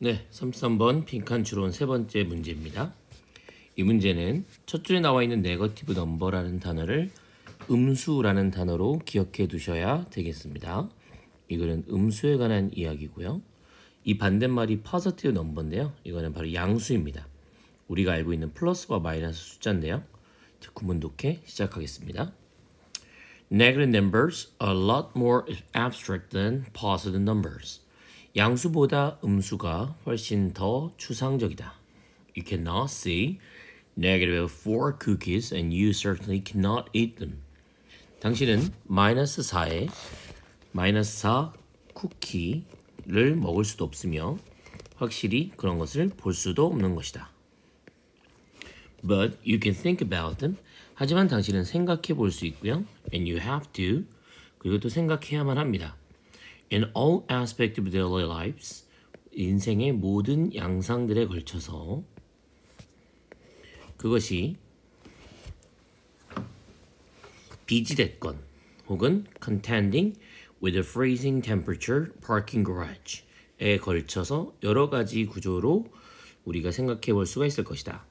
네, 33번 빈칸 추론 세 번째 문제입니다. 이 문제는 첫 줄에 나와 있는 네거티브 넘버라는 단어를 음수라는 단어로 기억해 두셔야 되겠습니다. 이거는 음수에 관한 이야기고요. 이 반대말이 positive 넘버인데요. 이거는 바로 양수입니다. 우리가 알고 있는 플러스와 마이너스 숫자인데요. 자, 구문 독해 시작하겠습니다. Negative numbers are a lot more abstract than positive numbers. 양수보다 음수가 훨씬 더 추상적이다. You cannot see negative 4 cookies and you certainly cannot eat them. 당신은 마이너스 4에 마이너스 4 쿠키를 먹을 수도 없으며 확실히 그런 것을 볼 수도 없는 것이다. But you can think about them. 하지만 당신은 생각해 볼 수 있고요. And you have to. 그리고 또 생각해야만 합니다. In all aspects of their lives, 인생의 모든 양상들에 걸쳐서 그것이 비지됐건 혹은 contending with a freezing temperature parking garage에 걸쳐서 여러 가지 구조로 우리가 생각해 볼 수가 있을 것이다.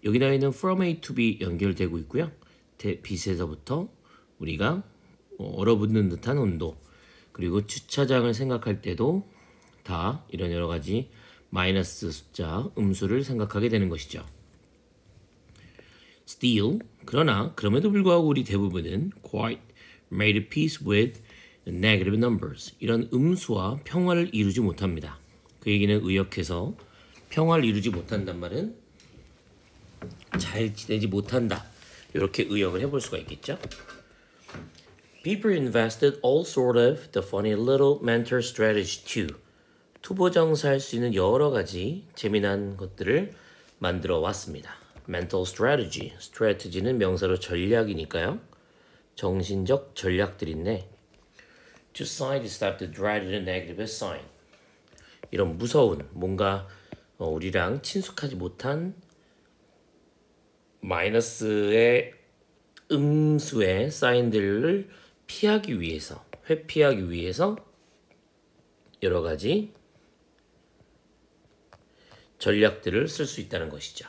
여기 나와 있는 from A to B 연결되고 있고요. 빛에서부터 우리가 얼어붙는 듯한 온도 그리고 주차장을 생각할 때도 다 이런 여러 가지 마이너스 숫자, 음수를 생각하게 되는 것이죠. Still, 그러나 그럼에도 불구하고 우리 대부분은 quite made peace with negative numbers. 이런 음수와 평화를 이루지 못합니다. 그 얘기는 의역해서 평화를 이루지 못한단 말은 잘 지내지 못한다. 이렇게 의역을 해볼 수가 있겠죠. People invested all sort of the funny little mental strategy too. 투보정사할 수 있는 여러 가지 재미난 것들을 만들어 왔습니다. mental strategy. strategy는 명사로 전략이니까요. 정신적 전략들인데 to sidestep the dreaded negative sign. 이런 무서운 뭔가 우리랑 친숙하지 못한 마이너스의 음수의 사인들을 피하기 위해서, 회피하기 위해서 여러 가지 전략들을 쓸 수 있다는 것이죠.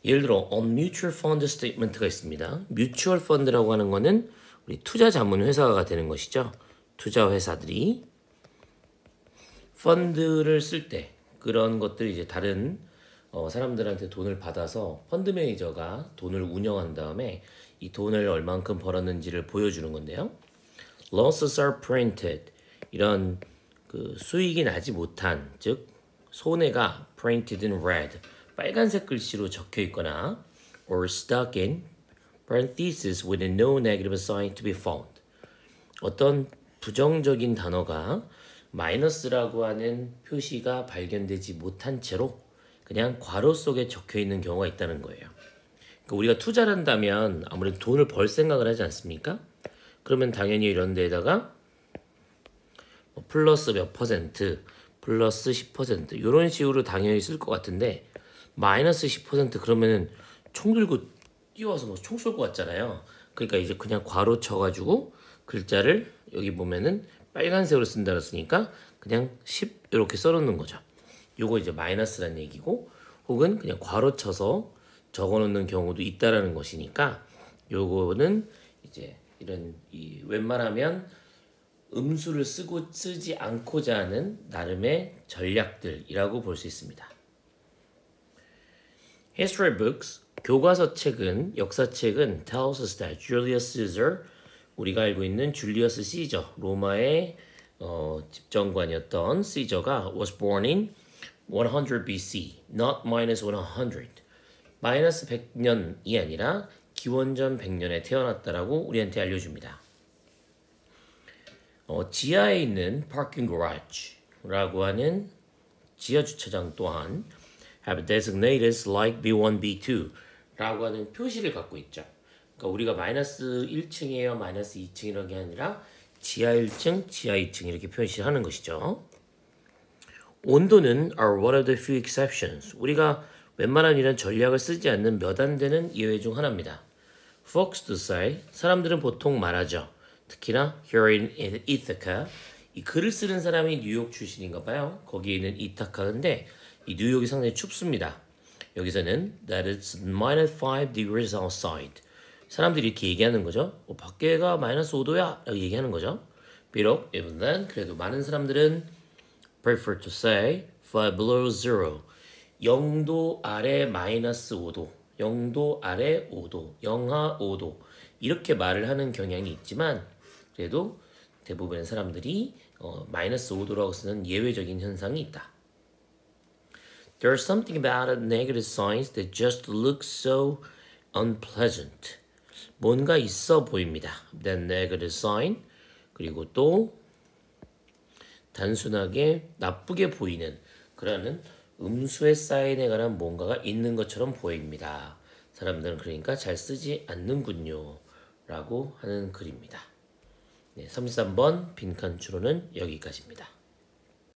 예를 들어 on mutual fund statement가 있습니다. 뮤추얼 펀드라고 하는 거는 우리 투자 자문 회사가 되는 것이죠. 투자 회사들이 펀드를 쓸 때 그런 것들이 이제 다른 사람들한테 돈을 받아서 펀드 매니저가 돈을 운영한 다음에 이 돈을 얼만큼 벌었는지를 보여주는 건데요. Losses are printed. 이런 그 수익이 나지 못한, 즉 손해가 printed in red, 빨간색 글씨로 적혀 있거나 or stuck in parentheses with no negative sign to be found. 어떤 부정적인 단어가 마이너스라고 하는 표시가 발견되지 못한 채로 그냥 괄호 속에 적혀 있는 경우가 있다는 거예요. 그러니까 우리가 투자를 한다면 아무래도 돈을 벌 생각을 하지 않습니까? 그러면 당연히 이런 데다가 플러스 몇 퍼센트, 플러스 10% 이런 식으로 당연히 쓸 것 같은데 마이너스 10% 그러면은 총 들고 뛰어와서 뭐 총 쏠 것 같잖아요. 그러니까 이제 그냥 괄호 쳐가지고 글자를 여기 보면은 빨간색으로 쓴다 그랬으니까 그냥 10 이렇게 써놓는 거죠. 요거 이제 마이너스라는 얘기고 혹은 그냥 괄호 쳐서 적어놓는 경우도 있다라는 것이니까 요거는 이제 이런 웬만하면 음수를 쓰지 않고자 하는 나름의 전략들이라고 볼 수 있습니다. History books, 교과서 책은, 역사책은 tells us that Julius Caesar, 우리가 알고 있는 줄리어스 시저, 로마의 집정관이었던 시저가 was born in 100 BC, not minus 100. 마이너스 100년이 아니라 기원전 100년에 태어났다라고 우리한테 알려줍니다. 지하에 있는 parking garage라고 하는 지하 주차장 또한 have designated like B1, B2라고 하는 표시를 갖고 있죠. 그러니까 우리가 마이너스 1층이에요, 마이너스 2층 이런 게 아니라 지하 1층, 지하 2층 이렇게 표시하는 것이죠. 온도는 are one of the few exceptions. 우리가 웬만한 이런 전략을 쓰지 않는 몇 안 되는 예외 중 하나입니다. Folks do say, 사람들은 보통 말하죠. 특히나 here in Ithaca, 이 글을 쓰는 사람이 뉴욕 출신인가 봐요. 거기에 있는 이타카인데 이 뉴욕이 상당히 춥습니다. 여기서는 that it's -5 degrees outside. 사람들이 이렇게 얘기하는 거죠. 밖에가 -5도야 라고 얘기하는 거죠. 비록 even then 그래도 많은 사람들은 prefer to say 5 below zero. 0도 아래 -5도, 0도 아래 5도, 영하 5도 이렇게 말을 하는 경향이 있지만 그래도 대부분의 사람들이 -5도라고 쓰는 예외적인 현상이 있다. There's something about negative signs that just look so unpleasant. 뭔가 있어 보입니다. That negative sign. 그리고 또 단순하게 나쁘게 보이는 그러는 음수의 사인에 관한 뭔가가 있는 것처럼 보입니다. 사람들은 그러니까 잘 쓰지 않는군요. 라고 하는 글입니다. 네, 33번 빈칸 추론은 여기까지입니다.